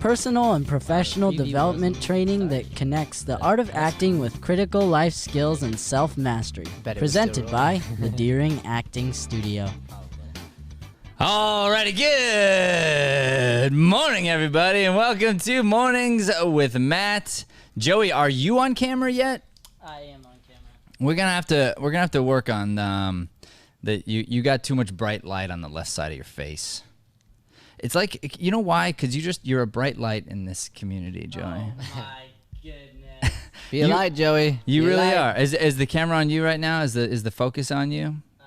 personal and professional development training that connects the art of acting with critical life skills and self-mastery. Presented by the Deering Acting Studio. Alrighty, good morning, everybody, and welcome to Mornings with Matt. Joey, are you on camera yet? I am on camera. We're gonna have to work on that. You got too much bright light on the left side of your face. It's like, you know why? Because you're a bright light in this community, Joey. Oh my goodness. Be a light, Joey. You Be a really light. are. Is the camera on you right now? Is the focus on you? No.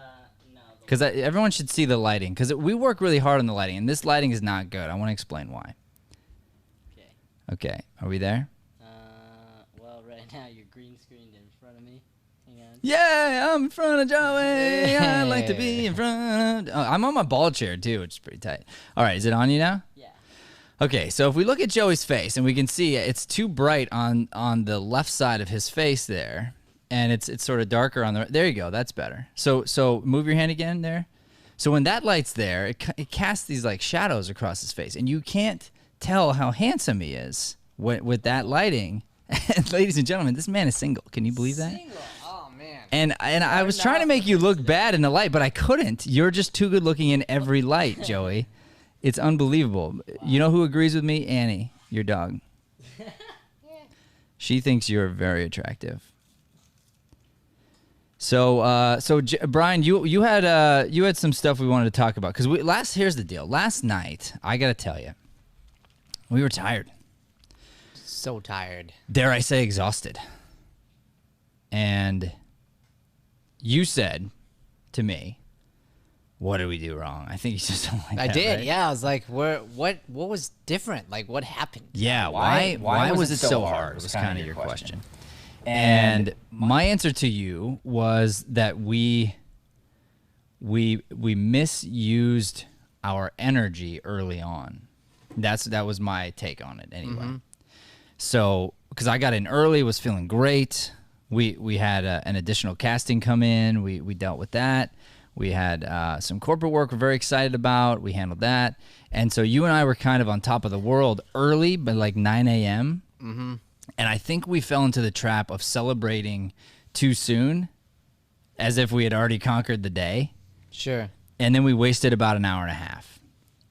Because everyone should see the lighting. Because we work really hard on the lighting, and this lighting is not good. I want to explain why. Okay. Are we there? Well, right now you're green screened in front of me. Hang on. Yeah, I'm in front of Joey. I like to be in front. I'm on my ball chair too, which is pretty tight. All right, is it on you now? Yeah. Okay, so if we look at Joey's face, and we can see it's too bright on the left side of his face there, and it's sort of darker on the. There you go. That's better. So move your hand again there. So when that light's there, it casts these like shadows across his face, and you can't tell how handsome he is with that lighting. And ladies and gentlemen, this man is single. Can you believe that? Single. Oh man. And I was trying to make you look bad in the light, but I couldn't. You're just too good looking in every light, Joey. It's unbelievable. You know who agrees with me? Annie, your dog. She thinks you're very attractive. So Brian, you had some stuff we wanted to talk about because here's the deal. Last night, I got to tell you, we were tired. So tired. Dare I say exhausted. And you said to me, what did we do wrong? I think you said something like that. I did, right? yeah. I was like, what was different? Like, what happened? Yeah, why was it so hard? Was kind of your question. And my answer to you was that we misused our energy early on. That was my take on it anyway. Mm-hmm. So, because I got in early, was feeling great. We had an additional casting come in. We dealt with that. We had some corporate work we're very excited about. We handled that. And so you and I were kind of on top of the world early, but like 9 a.m. Mm-hmm. And I think we fell into the trap of celebrating too soon, as if we had already conquered the day. Sure. And then we wasted about an hour and a half.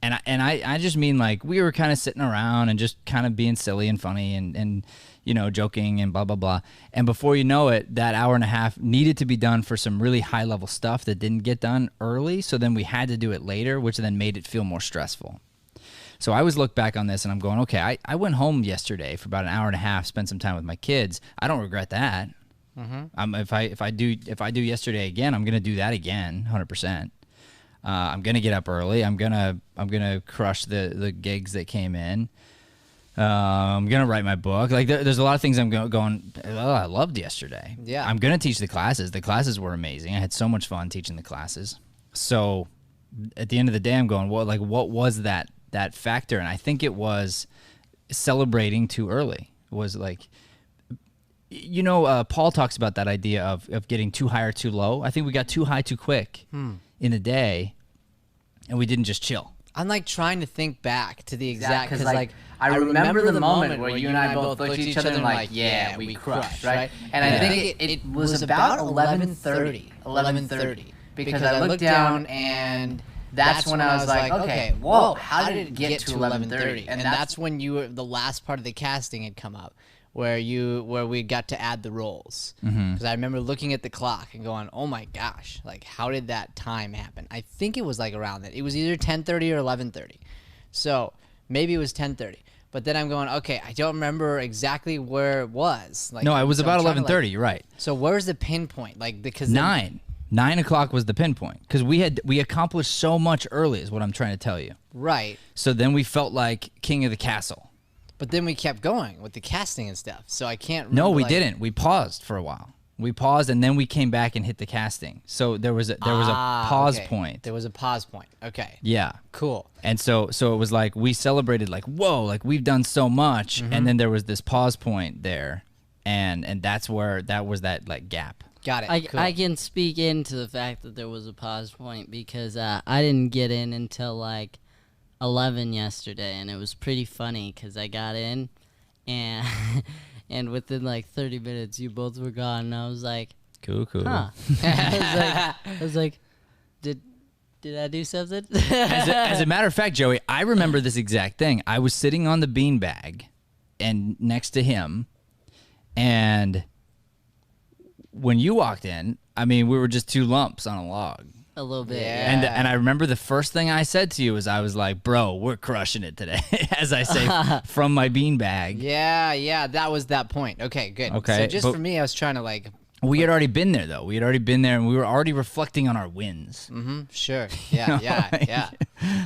And I just mean like we were kind of sitting around and just kind of being silly and funny and you know, joking and blah, blah, blah. And before you know it, that hour and a half needed to be done for some really high level stuff that didn't get done early. So then we had to do it later, which then made it feel more stressful. So I always look back on this and I'm going, okay, I went home yesterday for about an hour and a half, spent some time with my kids. I don't regret that. Mm-hmm. If I do yesterday again, I'm going to do that again, 100%. I'm gonna get up early. I'm gonna crush the gigs that came in. I'm gonna write my book. Like there's a lot of things I'm going. Oh, I loved yesterday. Yeah. I'm gonna teach the classes. The classes were amazing. I had so much fun teaching the classes. So at the end of the day, I'm going, well, like what was that factor? And I think it was celebrating too early. It was like, you know, Paul talks about that idea of getting too high or too low. I think we got too high too quick in the day, and we didn't just chill. I'm like trying to think back to the exact, because like I remember the moment where you and I both looked at each other and like, yeah, we crushed, right? And I think it was about 11:30, because I looked down and that's when I was like, okay, whoa, how did it get to 11:30? And that's when the last part of the casting had come up, where we got to add the roles. Because I remember looking at the clock and going, oh my gosh, like how did that time happen? I think it was like around that. It was either 10:30 or 11:30. So maybe it was 10:30. But then I'm going, okay, I don't remember exactly where it was. Like, No, it was so about I'm trying to, 11:30. You're right. So where's the pinpoint? Like because 9 o'clock was the pinpoint because we accomplished so much early. Is what I'm trying to tell you. Right. So then we felt like king of the castle. But then we kept going with the casting and stuff. So I can't remember. No, we didn't. We paused for a while. We paused and then we came back and hit the casting. So there was a pause point. There was a pause point. Okay. Yeah. Cool. And so it was like we celebrated like, whoa, like we've done so much, and then there was this pause point there, and that's where that was that like gap. Got it. Cool. I can speak into the fact that there was a pause point because I didn't get in until like 11 yesterday, and it was pretty funny because I got in, and and within like 30 minutes, you both were gone, and I was like, Cool. huh. I was like, did I do something? As a matter of fact, Joey, I remember this exact thing. I was sitting on the beanbag and next to him, and when you walked in, I mean, we were just two lumps on a log. A little bit. Yeah. And I remember the first thing I said to you was, I was like, bro, we're crushing it today, as I say from my beanbag. Yeah, that was that point. Okay, good. Okay, So just for me, I was trying to like... We had already been there, though. We had already been there, and we were already reflecting on our wins. Sure. Yeah, yeah.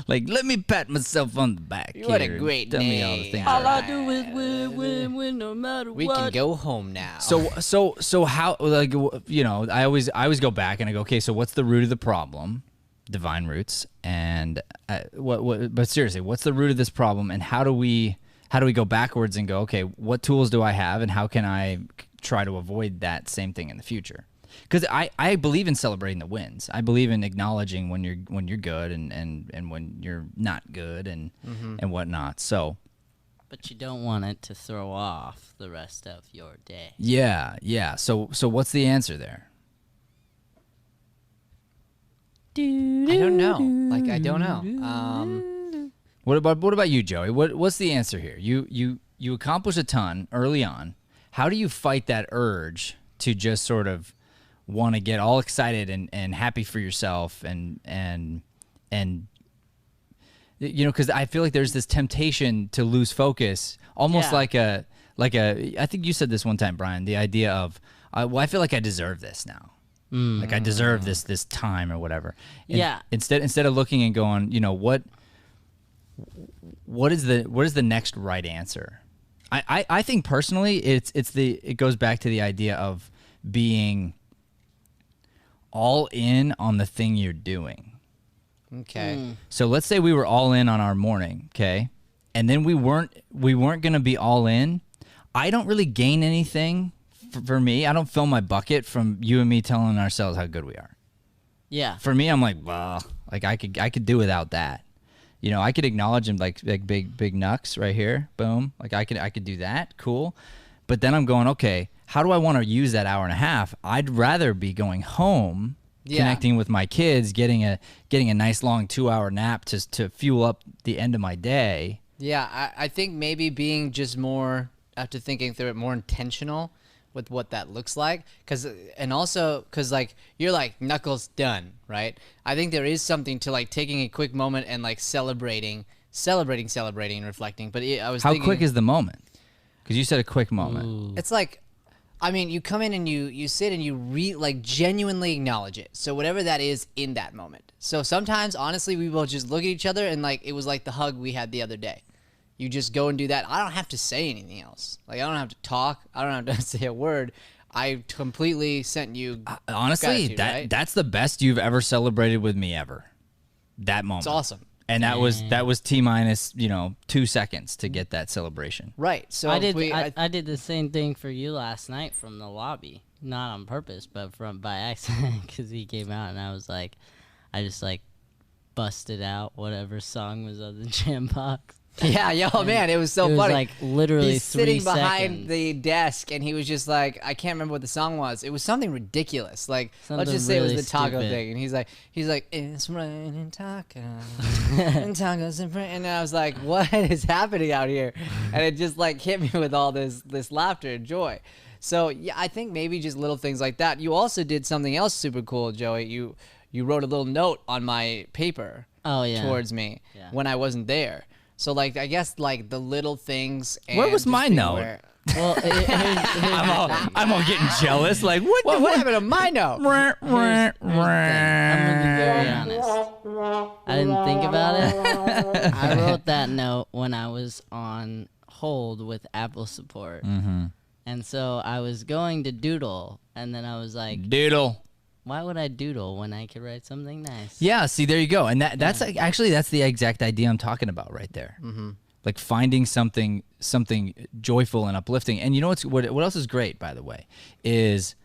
Like, let me pat myself on the back. You had a here. great Tell me day. all the things. All I do is win, no matter We what. can go home now. So how, like, you know, I always go back and I go, okay, so what's the root of the problem? Divine roots. And but seriously, what's the root of this problem, and how do we go backwards and go, okay, what tools do I have, and how can I try to avoid that same thing in the future? Because I believe in celebrating the wins. I believe in acknowledging when you're good and when you're not good and whatnot. So, But you don't want it to throw off the rest of your day. yeah. So what's the answer there? I don't know. Like, I don't know. What about you, Joey? What's the answer here? You accomplish a ton early on. How do you fight that urge to just sort of want to get all excited and happy for yourself and you know, because I feel like there's this temptation to lose focus, almost like a I think you said this one time, Brian, the idea of well, I feel like I deserve this now. Like I deserve this time or whatever. And Yeah. Instead of looking and going, you know, what is the next right answer? I think personally it goes back to the idea of being all in on the thing you're doing. Okay. So let's say we were all in on our morning, okay? And then we weren't going to be all in. I don't really gain anything for me. I don't fill my bucket from you and me telling ourselves how good we are. Yeah. For me, I'm like, well, like I could do without that. You know, I could acknowledge him like big knucks right here. Boom. Like I could do that. Cool. But then I'm going, okay, how do I want to use that hour and a half? I'd rather be going home, connecting with my kids, getting a nice long 2-hour nap to fuel up the end of my day. Yeah, I think maybe being just more, after thinking through it, more intentional with what that looks like. Because like, you're like, Knuckles done, right? I think there is something to like taking a quick moment and like celebrating and reflecting. But I was thinking, how quick is the moment? Because you said a quick moment. it's like, I mean, you come in and you sit and you like genuinely acknowledge it. So whatever that is in that moment. So sometimes, honestly, we will just look at each other and like, it was like the hug we had the other day. You just go and do that. I don't have to say anything else. Like, I don't have to talk. I don't have to say a word. I completely sent you Honestly, gratitude, right? that's the best you've ever celebrated with me ever. That moment. It's awesome. And that was T minus, 2 seconds to get that celebration. Right. So I did the same thing for you last night from the lobby, not on purpose, but by accident, because he came out and I just busted out whatever song was on the jam box. Yeah, oh man, it was so It was funny. like literally He's 3 sitting seconds. behind the desk, and he was just like, I can't remember what the song was. It was something ridiculous. Like, let's Something just say it was really the taco stupid. thing, and he's like, it's raining tacos, and tacos and and I was like, what is happening out here? And it just like hit me with all this laughter and joy. So yeah, I think maybe just little things like that. You also did something else super cool, Joey. You wrote a little note on my paper. Oh, yeah. Towards me when I wasn't there. So, like, I guess, like, the little things. And Where was just my being note? aware- Well, I'm all getting jealous. Like, What happened to my note? I'm gonna be very honest. I didn't think about it. I wrote that note when I was on hold with Apple support. And so I was going to doodle, and then I was like, Doodle. why would I doodle when I could write something nice? Yeah, see, there you go. And that's actually the exact idea I'm talking about right there. Like finding something joyful and uplifting. And you know what else is great, by the way, is,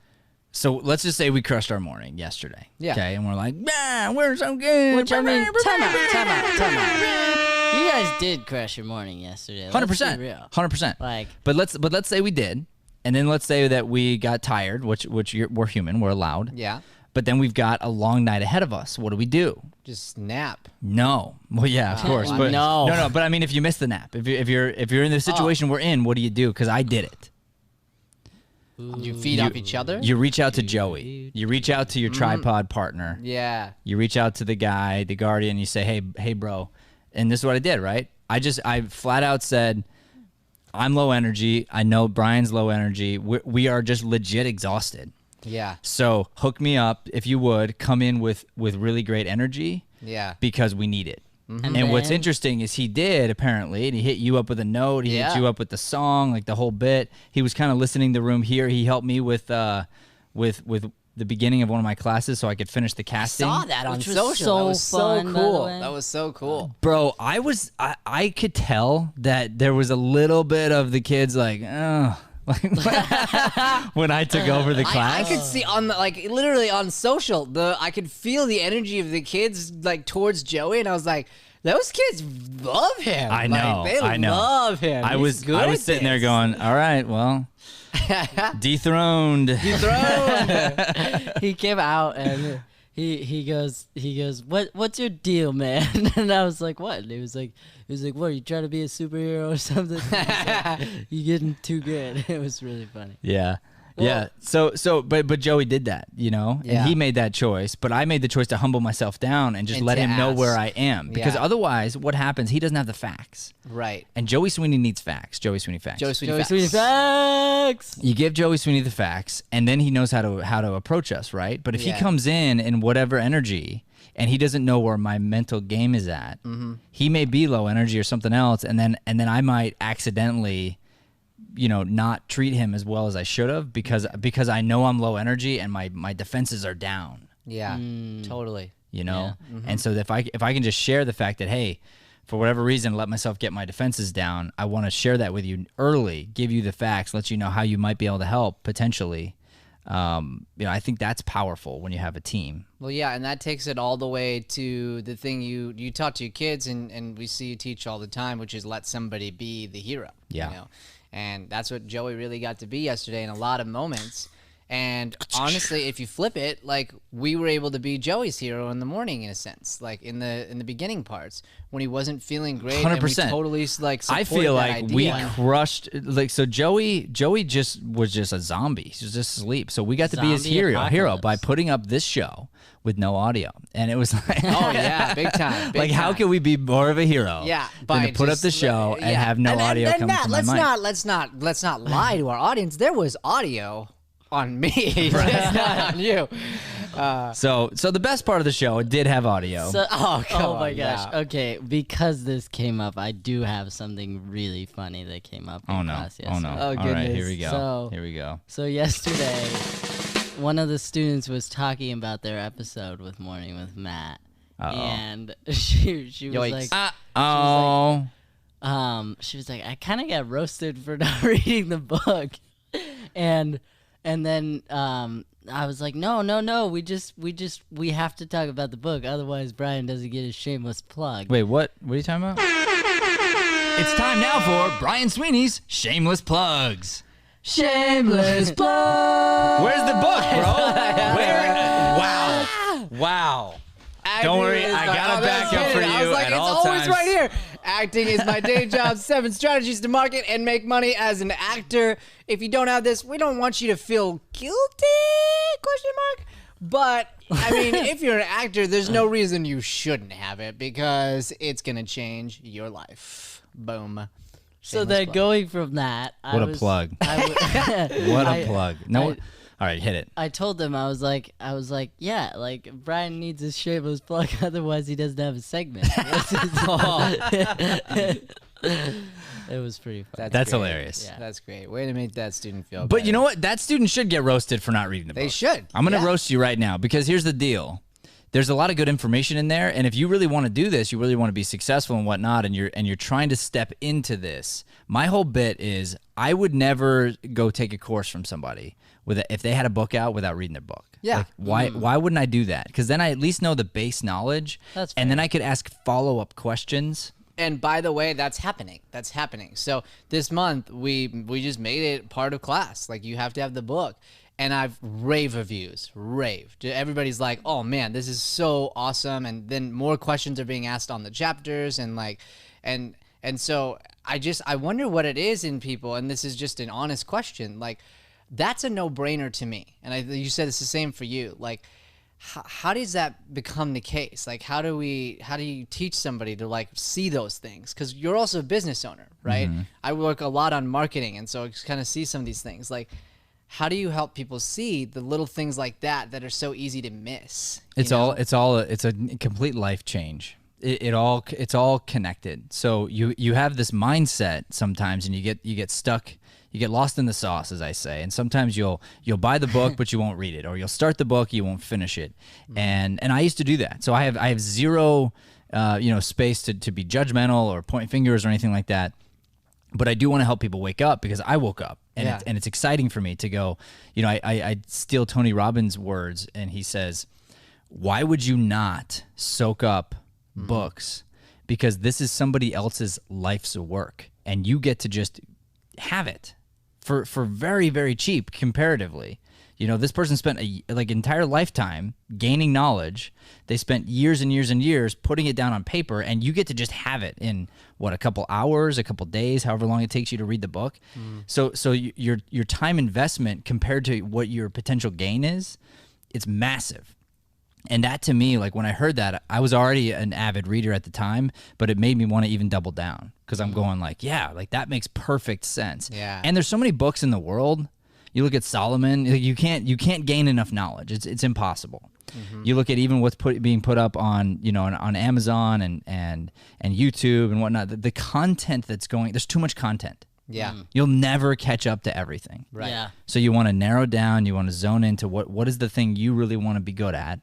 so let's just say we crushed our morning yesterday. Yeah. Okay, and we're like, man, we're so good. Which, I mean, time out. You guys did crush your morning yesterday. 100%. 100%. Like, but let's say we did, and then let's say that we got tired, which we're human, we're allowed. Yeah. But then we've got a long night ahead of us. What do we do? Just nap. No. Well, yeah, of course. But no. But I mean, if you miss the nap, if you're in the situation we're in, what do you do? Because I did it. You feed off each other? You reach out to Joey. You reach out to your tripod partner. Yeah. You reach out to the guy, the guardian. You say, hey, bro. And this is what I did, right? I flat out said, I'm low energy. I know Brian's low energy. We are just legit exhausted. Yeah. So hook me up, if you would. Come in with really great energy. Yeah. Because we need it. And what's interesting is he did, apparently, and he hit you up with a note. He hit you up with the song, like the whole bit. He was kind of listening the room here. He helped me with the beginning of one of my classes so I could finish the casting. I saw that on social. So that was fun, so by cool. the way. That was so cool. Bro, I could tell that there was a little bit of the kids like, oh. When I took over the class, I could see on literally on social, I could feel the energy of the kids like towards Joey, and I was like, those kids love him. I know, they love him. I was sitting there going, all right, well, dethroned. he came out and he goes, what's your deal, man? And I was like, what? And he was like, what, are you trying to be a superhero or something? Like, you getting too good. It was really funny. Yeah. Yeah. But Joey did that, and he made that choice, but I made the choice to humble myself down and just let him know where I am, because otherwise what happens, he doesn't have the facts. Right. And Joey Sweeney needs facts. Joey Sweeney facts. Joey Sweeney facts. You give Joey Sweeney the facts, and then he knows how to approach us, right? But if he comes in whatever energy, and he doesn't know where my mental game is at, he may be low energy or something else, and then I might accidentally, not treat him as well as I should have because I know I'm low energy and my defenses are down. Yeah, totally. And so if I can just share the fact that, hey, for whatever reason, let myself get my defenses down, I want to share that with you early, give you the facts, let you know how you might be able to help potentially. I think that's powerful when you have a team. Well, yeah, and that takes it all the way to the thing you taught to your kids, and we see you teach all the time, which is let somebody be the hero. Yeah. And that's what Joey really got to be yesterday in a lot of moments. And honestly, if you flip it, like, we were able to be Joey's hero in the morning, in a sense, like in the beginning parts when he wasn't feeling great. 100%. And we totally I feel like we crushed. So Joey just was just a zombie. He was just asleep. So we got to be his hero by putting up this show with no audio, and it was like, oh yeah, big time. How can we be more of a hero? Yeah, than to put up the show and have no audio coming from my mic. Let's not lie to our audience. There was audio on me. It's not on you. So the best part of the show, it did have audio. Oh my gosh. Yeah. Okay, because this came up, I do have something really funny that came up in class yesterday. Oh no. Oh goodness. All right, here we go. Here we go. So yesterday, one of the students was talking about their episode with Morning with Matt. And she was like, she was like, I kind of got roasted for not reading the book. And then I was like, no, we have to talk about the book, otherwise Brian doesn't get his shameless plug. Wait, what are you talking about? It's time now for Brian Sweeney's shameless plugs. Shameless plug. Where's the book, bro? Wow. Don't worry, I got a backup for you. I was like, at it's all always times. right here. Acting is my day job. 7 strategies to market and make money as an actor. If you don't have this, we don't want you to feel guilty? ? But I mean, if you're an actor, there's no reason you shouldn't have it, because it's gonna change your life. Boom. So then, going from that, what a plug! What a plug! No. All right, hit it. I told them, I was like, yeah, like, Brian needs his shameless plug, otherwise he doesn't have a segment. It was pretty fun. That's hilarious. Yeah. That's great. Way to make that student feel But better. you know what? That student should get roasted for not reading the book. They should. I'm going to roast you right now, because here's the deal. There's a lot of good information in there, and if you really want to do this, you really want to be successful and whatnot, and you're trying to step into this, my whole bit is I would never go take a course from somebody if they had a book out without reading their book. Yeah. Like, why wouldn't I do that? Because then I at least know the base knowledge, That's and then I could ask follow-up questions And by the way, that's happening. So this month we just made it part of class. Like, you have to have the book. And I've raved. Everybody's like, oh man, this is so awesome. And then more questions are being asked on the chapters, and like, and so I wonder what it is in people. And this is just an honest question. Like, that's a no-brainer to me. And you said it's the same for you. Like, how does that become the case? Like, how do you teach somebody to like see those things? Because you're also a business owner, right? I work a lot on marketing, and so I kind of see some of these things. Like, how do you help people see the little things like that are so easy to miss? It's a complete life change. It's all connected. So you have this mindset sometimes, and you get stuck. You get lost in the sauce, as I say. And sometimes you'll buy the book, but you won't read it, or you'll start the book, you won't finish it. And I used to do that. So I have zero space to be judgmental or point fingers or anything like that. But I do want to help people wake up, because I woke up, and it's exciting for me to go. I steal Tony Robbins' words, and he says, "Why would you not soak up books? Because this is somebody else's life's work, and you get to just have it for very, very cheap comparatively." This person spent entire lifetime gaining knowledge. They spent years and years and years putting it down on paper, and you get to just have it in a couple hours, a couple days, however long it takes you to read the book. So your time investment compared to what your potential gain is, it's massive. And that, to me, like, when I heard that, I was already an avid reader at the time, but it made me want to even double down, because I'm going like, yeah, like, that makes perfect sense. Yeah. And there's so many books in the world. You look at Solomon, you can't gain enough knowledge. It's impossible. You look at even what's being put up on on Amazon and YouTube and whatnot. The content that's going, there's too much content. Yeah. You'll never catch up to everything. Right. Yeah. So you want to narrow down, you want to zone into what is the thing you really want to be good at.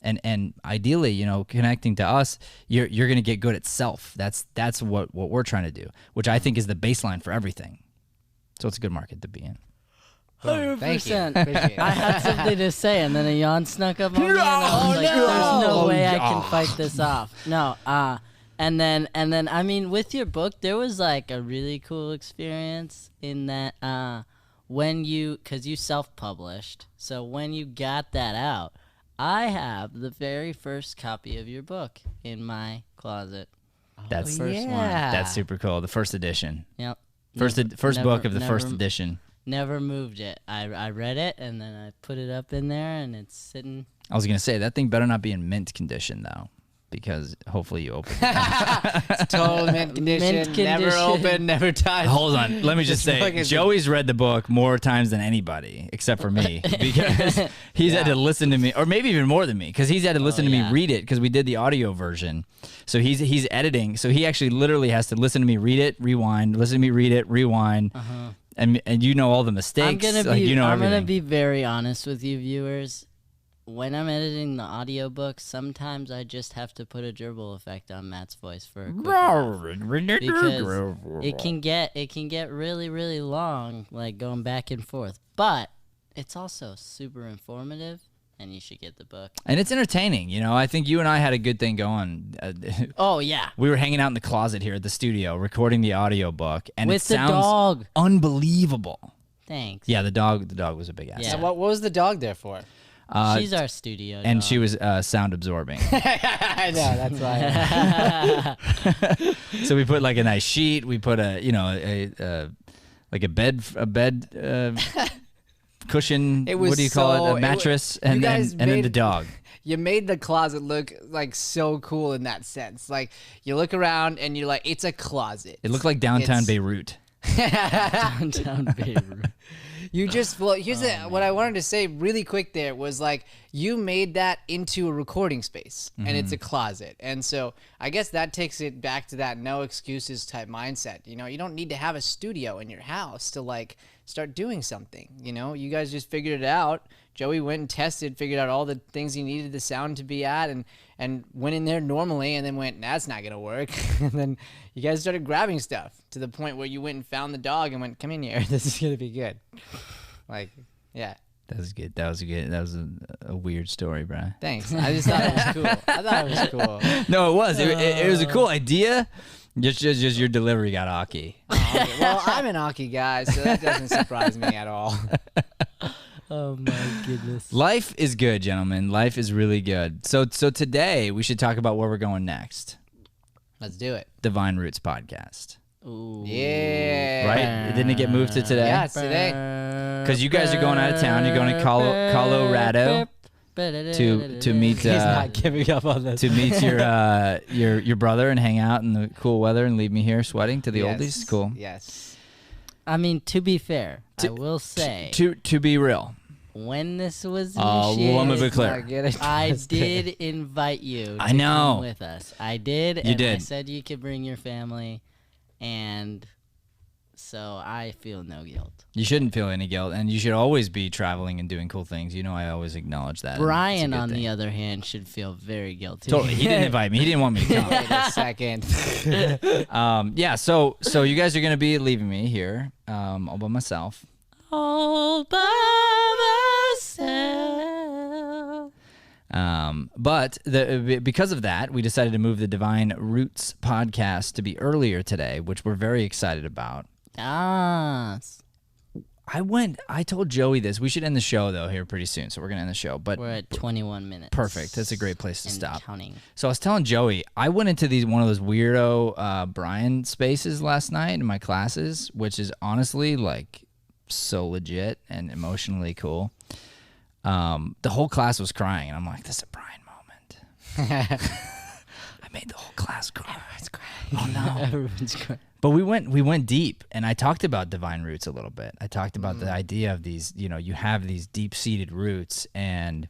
And ideally, connecting to us, you're going to get good at self. That's what we're trying to do, which I think is the baseline for everything. So it's a good market to be in. 100%. Thank you. Appreciate it. I had something to say, and then a yawn snuck up on me, and I was like, "There's no way I can fight this off." No, and then I mean, with your book, there was like a really cool experience in that because you self-published, so when you got that out, I have the very first copy of your book in my closet. That's the first one. That's super cool. The first edition. Yep. First book of the first edition. Never moved it. I read it, and then I put it up in there, and it's sitting. I was gonna say, that thing better not be in mint condition though, because hopefully you open it. It's total mint condition. Never open, never touched. Hold on, let me just say, Joey's read the book more times than anybody except for me, because he's had to listen to me, or maybe even more than me, because he's had to listen to me read it, because we did the audio version. So he's editing, so he actually literally has to listen to me read it, rewind, listen to me read it, rewind. And all the mistakes. I'm gonna be very honest with you, viewers. When I'm editing the audiobook, sometimes I just have to put a gerbil effect on Matt's voice for a quick laugh, because it can get really, really long, like going back and forth. But it's also super informative, and you should get the book. And it's entertaining, I think you and I had a good thing going. Oh, yeah. We were hanging out in the closet here at the studio recording the audiobook, and with it sounds the dog. Unbelievable. Thanks. Yeah, the dog was a big asset. Yeah. So what was the dog there for? She's our studio and dog. she was sound absorbing. I know, that's why. So we put like a nice sheet. We put a bed cushion. What do you call it? A mattress, and then the dog. You made the closet look like so cool in that sense. Like, you look around and you're like, it's a closet. It looked like downtown Beirut. Downtown Beirut. What I wanted to say really quick there was, like, you made that into a recording space, and it's a closet. And so I guess that takes it back to that no excuses type mindset. You don't need to have a studio in your house to, like, start doing something. You guys just figured it out. Joey went and tested, figured out all the things he needed the sound to be at, and went in there normally, and then went, that's not going to work. And then you guys started grabbing stuff to the point where you went and found the dog and went, come in here. This is going to be good. Like, yeah. That was good. That was good. That was a weird story, Brian. Thanks. I just thought it was cool. I thought it was cool. No, it was. It was a cool idea. Just your delivery got Aki. Oh, okay. Well, I'm an Aki guy, so that doesn't surprise me at all. Oh my goodness. Life is good, gentlemen. Life is really good. So today we should talk about where we're going next. Let's do it. Divine Roots podcast. Ooh. Yeah. Right? Didn't it get moved to today? Yeah, it's today. Because you guys are going out of town. You're going to Colorado to meet. He's not giving up on this. To meet your brother and hang out in the cool weather and leave me here sweating to the Yes. oldies. Cool. Yes. I mean, to be fair, I will say, To be real. when this was Well, initiated, let me be clear. Not get it I twisted. did invite you I to know. come with us. I did. You and I did. said you could bring your family, and so I feel no guilt. You shouldn't feel any guilt, and you should always be traveling and doing cool things. You know, I always acknowledge that. Brian, on the other hand, should feel very guilty. Totally. He didn't invite me. He didn't want me to come. Wait a second. Yeah, so you guys are going to be leaving me here all by myself. All by myself. But because of that, we decided to move the Divine Roots podcast to be earlier today, which we're very excited about. Ah, I told Joey this. We should end the show, though, here pretty soon, so we're going to end the show. But we're at 21 minutes. perfect. That's a great place to and stop. Counting. So I was telling Joey, I went into one of those weirdo Brian spaces last night in my classes, which is honestly like so legit and emotionally cool. The whole class was crying, and I'm like, this is a Brian moment. I made the whole class cry. Everyone's crying. Oh no. Everyone's crying. But we went deep, and I talked about divine roots a little bit. I talked about the idea of these, you have these deep-seated roots, and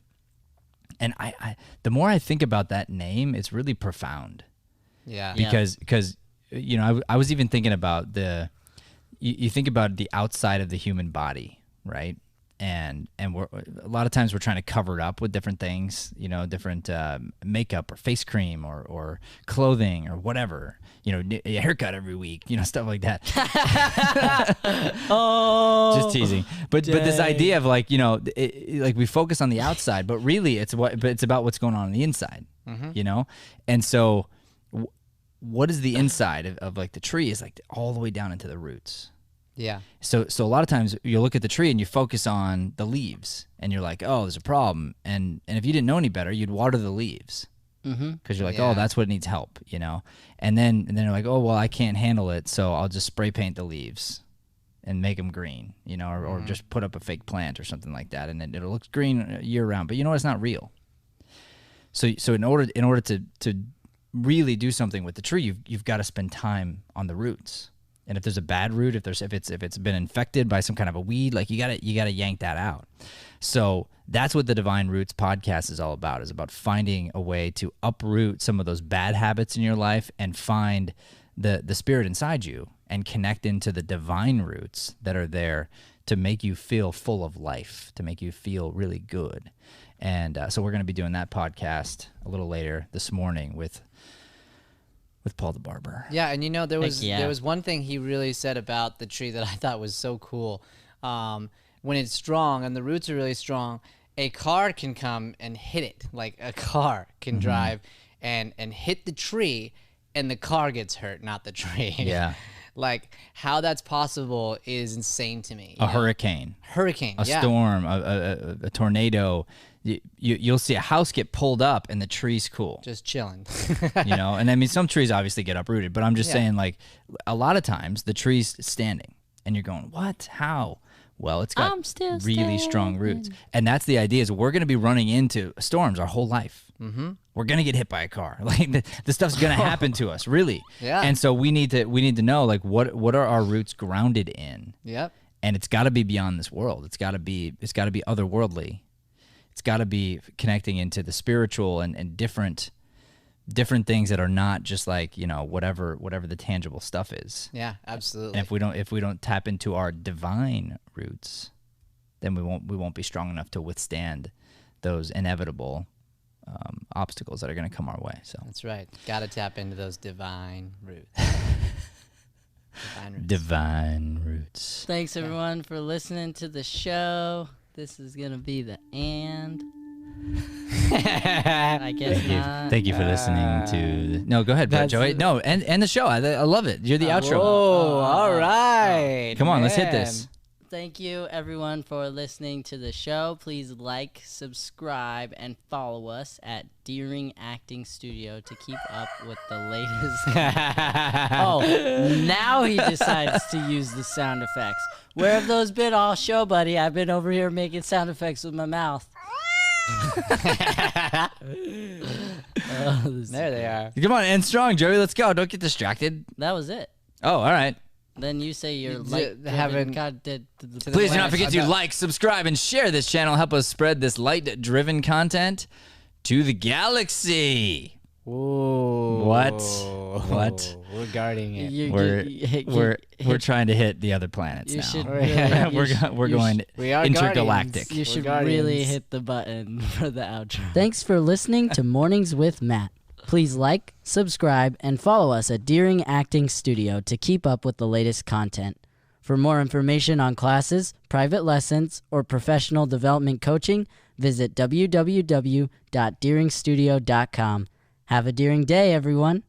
I the more I think about that name, it's really profound. Yeah. Because I was even thinking about you think about the outside of the human body, right? And we're a lot of times we're trying to cover it up with different things, different makeup or face cream or clothing or whatever, a haircut every week, stuff like that. Oh, Just teasing. But this idea of like we focus on the outside, but really it's about what's going on the inside, And so what is the inside of like the tree is like all the way down into the roots. Yeah. So a lot of times you look at the tree and you focus on the leaves and you're like, oh, there's a problem. And if you didn't know any better, you'd water the leaves because you're like, oh, that's what needs help, And then you're like, oh, well, I can't handle it, so I'll just spray paint the leaves and make them green, or just put up a fake plant or something like that, and it'll look green year round. But it's not real. So in order to really do something with the tree, you've got to spend time on the roots. And if there's a bad root, if it's been infected by some kind of a weed, like you gotta yank that out. So that's what the Divine Roots podcast is all about. Is about finding a way to uproot some of those bad habits in your life and find the spirit inside you and connect into the divine roots that are there to make you feel full of life, to make you feel really good. And so we're gonna be doing that podcast a little later this morning with Paul the Barber. Yeah, and there was one thing he really said about the tree that I thought was so cool. When it's strong and the roots are really strong, a car can come and hit it. Like a car can drive and hit the tree, and the car gets hurt, not the tree. Yeah. Like how that's possible is insane to me. A hurricane. A storm, a tornado. You'll see a house get pulled up and the tree's cool. Just chilling. And I mean, some trees obviously get uprooted, but I'm just saying, like, a lot of times the tree's standing and you're going, what? How? Well, it's got really strong roots. And that's the idea, is we're going to be running into storms our whole life. Mm-hmm. We're going to get hit by a car. Like the stuff's going to happen to us, really. Yeah. And so we need to know, like, what are our roots grounded in? Yep. And it's got to be beyond this world. It's got to be otherworldly. It's got to be connecting into the spiritual and different things that are not just like, whatever the tangible stuff is. Yeah, absolutely. And if we don't tap into our divine roots, then we won't be strong enough to withstand those inevitable obstacles that are going to come our way. So that's right. Got to tap into those divine roots. Divine roots. Thanks everyone for listening to the show. this is gonna be the end. I guess not. Thank you for listening to. No, go ahead, Joey. No, end the show. I love it. You're the outro. Oh, all right. Come on, let's hit this. Thank you, everyone, for listening to the show. Please like, subscribe, and follow us at Deering Acting Studio to keep up with the latest. Oh, now he decides to use the sound effects. Where have those been all show, buddy? I've been over here making sound effects with my mouth. There they are. Come on, end strong, Joey. Let's go. Don't get distracted. That was it. Oh, all right. Then you say you're haven't Please do not forget to like, subscribe, and share this channel. Help us spread this light-driven content to the galaxy. Whoa. What? We're guarding it. We're trying to hit the other planets you now. should really, We're going intergalactic. You should really hit the button for the outro. Thanks for listening to Mornings with Matt. Please like, subscribe, and follow us at Deering Acting Studio to keep up with the latest content. For more information on classes, private lessons, or professional development coaching, visit www.deeringstudio.com. Have a Deering day, everyone.